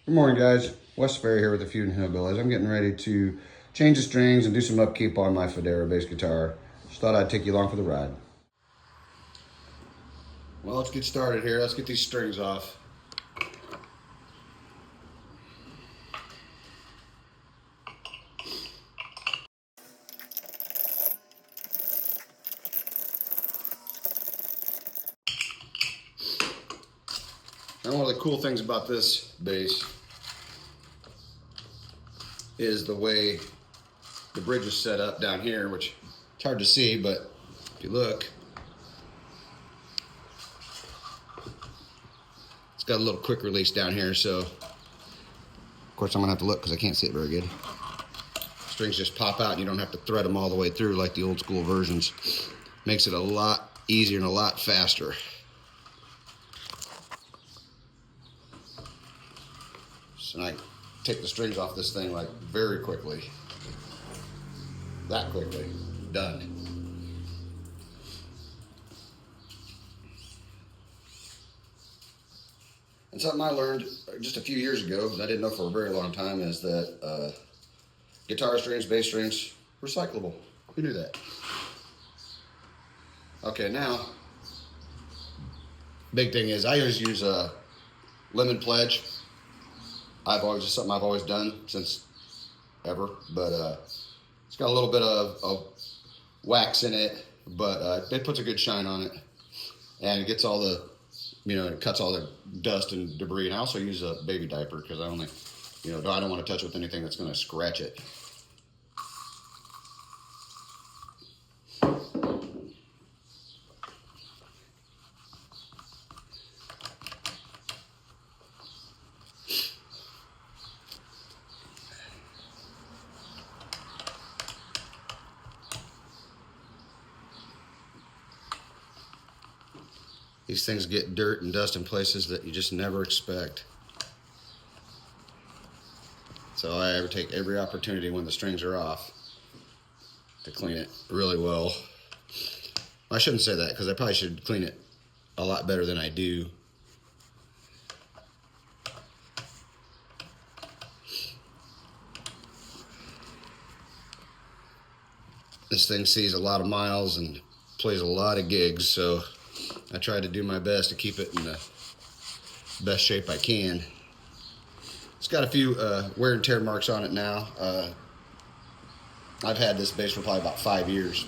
Good morning, guys. Wes Sperry here with the Feudin Hillbillys. I'm getting ready to change the strings and do some upkeep on my Federa bass guitar. Just thought I'd take you along for the ride. Well, let's get started here. Let's get these strings off. And one of the cool things about this bass is the way the bridge is set up down here, which it's hard to see, but if you look, it's got a little quick release down here, so of course I'm gonna have to look because I can't see it very good. Strings just pop out and you don't have to thread them all the way through like the old school versions. Makes it a lot easier and a lot faster. So I take the strings off this thing like very quickly. That quickly. Done. And something I learned just a few years ago, that I didn't know for a very long time, is that guitar strings, bass strings, recyclable. Who knew that? Okay, now, big thing is I always use a lemon pledge. It's something I've always done since ever, but it's got a little bit of wax in it, but it puts a good shine on it, and it gets all the, it cuts all the dust and debris. And I also use a baby diaper because I don't want to touch with anything that's going to scratch it. These things get dirt and dust in places that you just never expect. So I take every opportunity when the strings are off to clean it really well. I shouldn't say that because I probably should clean it a lot better than I do. This thing sees a lot of miles and plays a lot of gigs, so I try to do my best to keep it in the best shape I can. It's got a few wear and tear marks on it now. I've had this bass for probably about 5 years.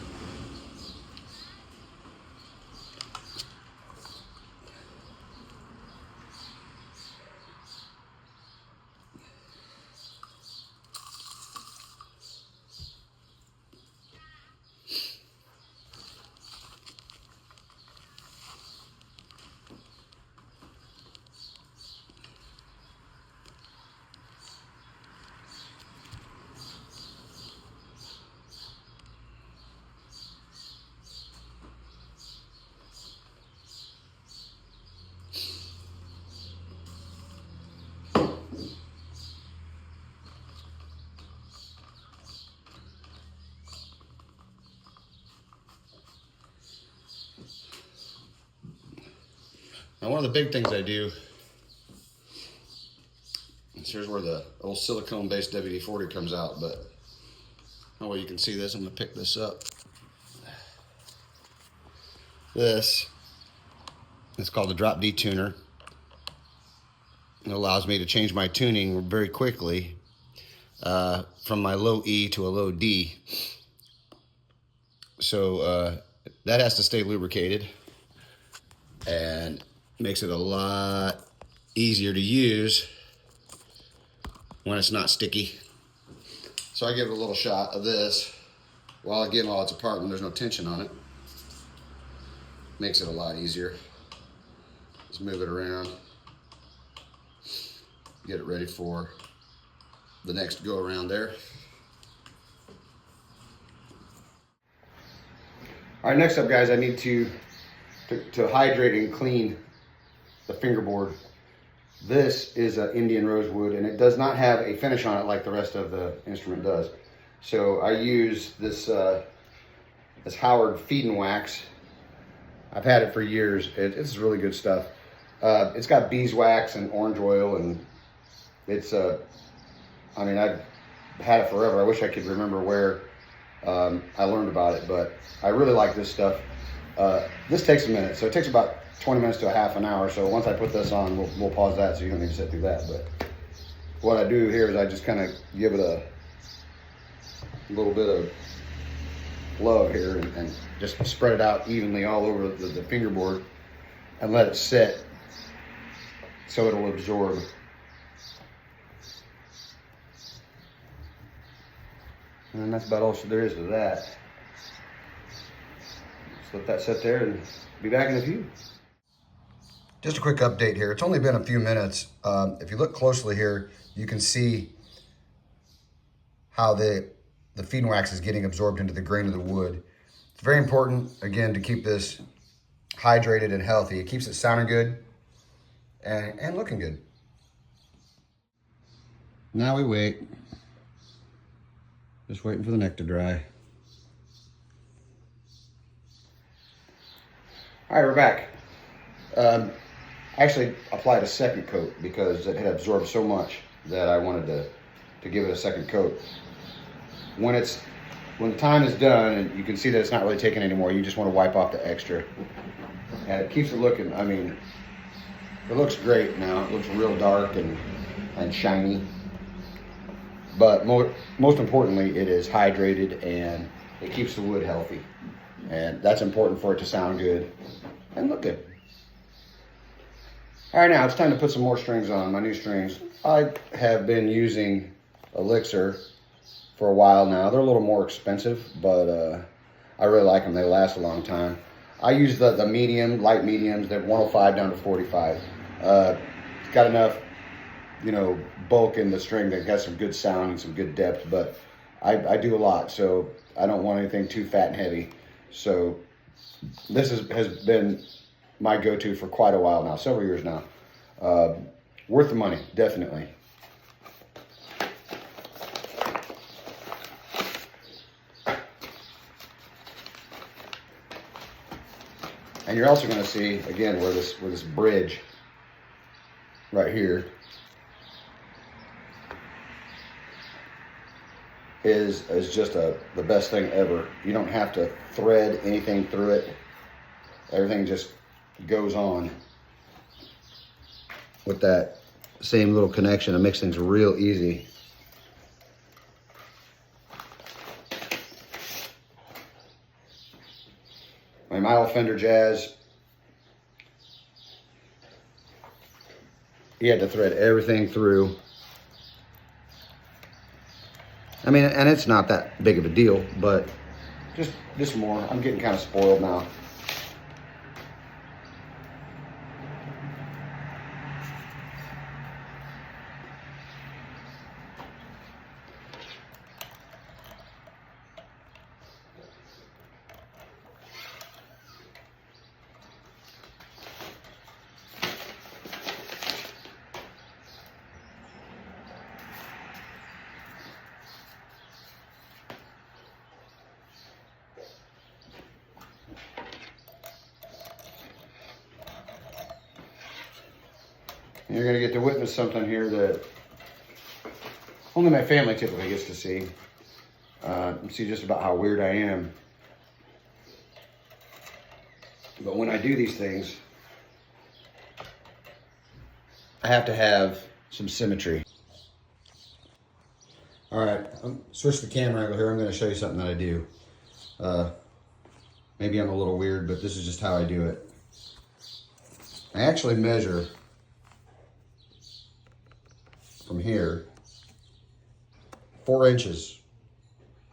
Now, one of the big things I do, here's where the old silicone-based WD-40 comes out, but well, you can see this. I'm going to pick this up. This is called the Drop D tuner. It allows me to change my tuning very quickly from my low E to a low D. So that has to stay lubricated and makes it a lot easier to use when it's not sticky. So I give it a little shot of this while it's apart when there's no tension on it. Makes it a lot easier. Just move it around. Get it ready for the next go around there. All right, next up, guys, I need to hydrate and clean the fingerboard. This is an Indian rosewood, and it does not have a finish on it like the rest of the instrument does. So I use this Howard Feudin wax. I've had it for years. It's really good stuff. It's got beeswax and orange oil, and it's I mean, I've had it forever. I wish I could remember where I learned about it, but I really like this stuff. This takes a minute, so it takes about 20 minutes to a half an hour. So once I put this on, we'll pause that so you don't need to sit through that. But what I do here is I just kind of give it a little bit of love here and just spread it out evenly all over the fingerboard and let it sit so it'll absorb. And that's about all there is to that. Just let that sit there and be back in a few. Just a quick update here. It's only been a few minutes. If you look closely here, you can see how the feed wax is getting absorbed into the grain of the wood. It's very important, again, to keep this hydrated and healthy. It keeps it sounding good and looking good. Now we wait. Just waiting for the neck to dry. All right, we're back. I actually applied a second coat because it had absorbed so much that I wanted to give it a second coat. When the time is done and you can see that it's not really taking anymore, you just want to wipe off the extra. And it keeps it looking, I mean, it looks great now. It looks real dark and shiny. But most importantly, it is hydrated and it keeps the wood healthy. And that's important for it to sound good and look good. All right, now it's time to put some more strings on, my new strings. I have been using Elixir for a while now. They're a little more expensive, but I really like them. They last a long time. I use the medium, light mediums. They're 105 down to 45. It's got enough, you know, bulk in the string that got some good sound and some good depth, but I do a lot, so I don't want anything too fat and heavy. So this has been my go-to for quite a while now, several years now. Worth the money, definitely. And you're also going to see, again, where this bridge right here is just the best thing ever. You don't have to thread anything through it. Everything just goes on with that same little connection. It makes things real easy. My old Fender Jazz, you had to thread everything through. I mean, and it's not that big of a deal, but just more. I'm getting kind of spoiled now. You're going to get to witness something here that only my family typically gets to see. See just about how weird I am. But when I do these things, I have to have some symmetry. All right, switch the camera angle here. I'm going to show you something that I do. Maybe I'm a little weird, but this is just how I do it. I actually measure from here 4 inches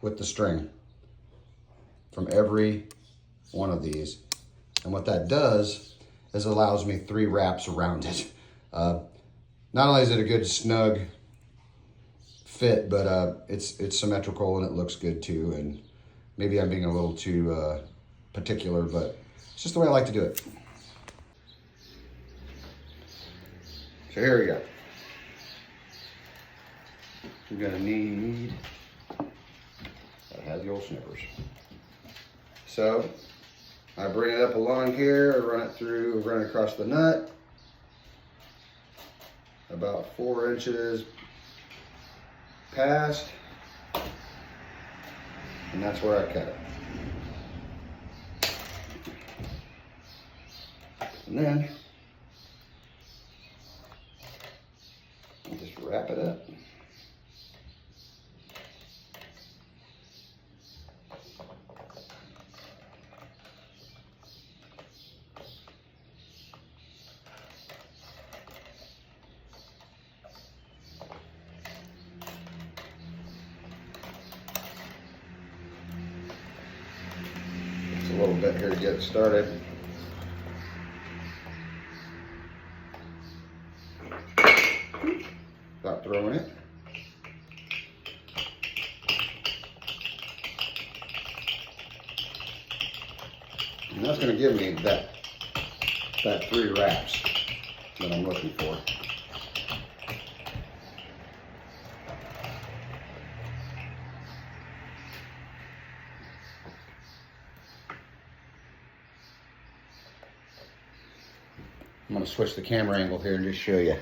with the string from every one of these. And what that does is allows me 3 wraps around it. Not only is it a good snug fit, but it's symmetrical and it looks good too. And maybe I'm being a little too particular, but it's just the way I like to do it. So here we go. You're gonna need, that has the old snippers. So I bring it up along here, I run it through, run it across the nut. about 4 inches past, and that's where I cut it. And then I'll just wrap it up. It's a little bit here to get it started. Stop throwing it. And that's going to give me that 3 wraps that I'm looking for. I'm going to switch the camera angle here and just show you.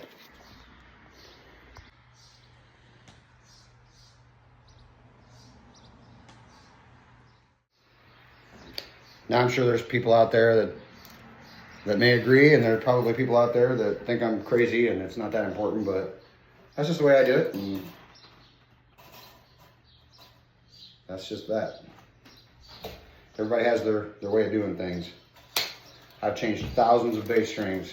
Now I'm sure there's people out there that may agree, and there are probably people out there that think I'm crazy and it's not that important, but that's just the way I do it, and that's just that. Everybody has their way of doing things. I've changed thousands of bass strings.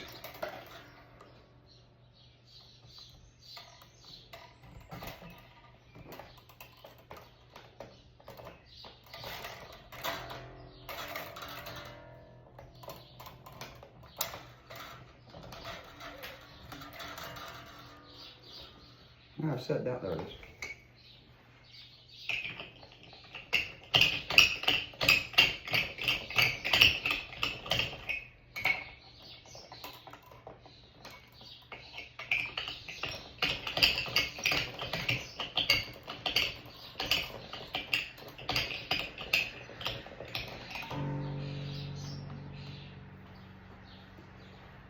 I've set down, there it is.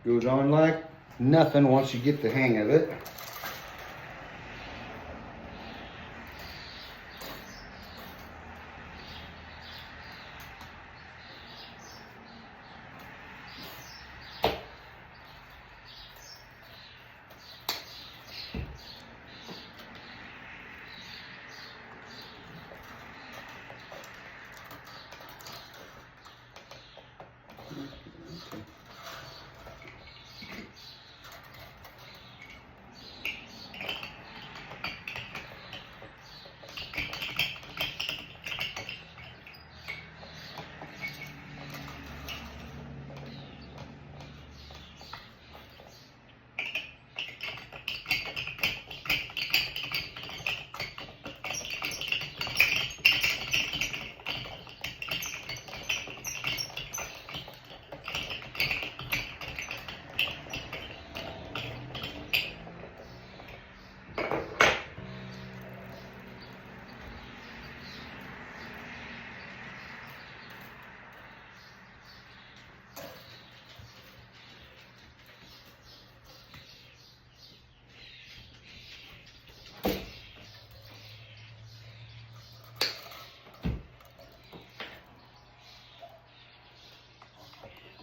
Goes on like nothing once you get the hang of it.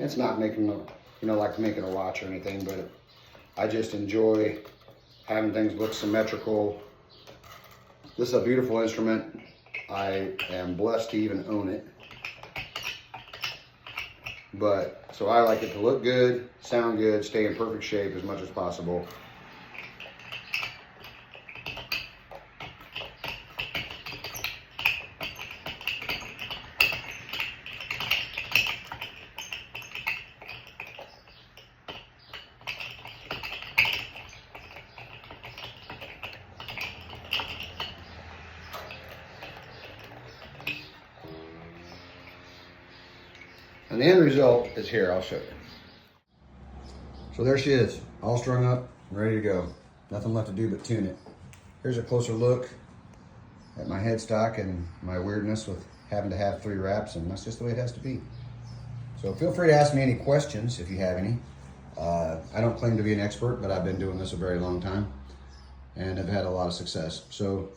It's not making like making a watch or anything, but I just enjoy having things look symmetrical. This is a beautiful instrument. I am blessed to even own it. So I like it to look good, sound good, stay in perfect shape as much as possible. And the end result is here, I'll show you. So there she is, all strung up, ready to go. Nothing left to do but tune it. Here's a closer look at my headstock and my weirdness with having to have 3 wraps, and that's just the way it has to be. So feel free to ask me any questions if you have any. I don't claim to be an expert, but I've been doing this a very long time and have had a lot of success. So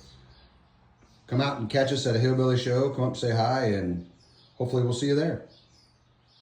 come out and catch us at a Hillbilly show. Come up and say hi, and hopefully we'll see you there.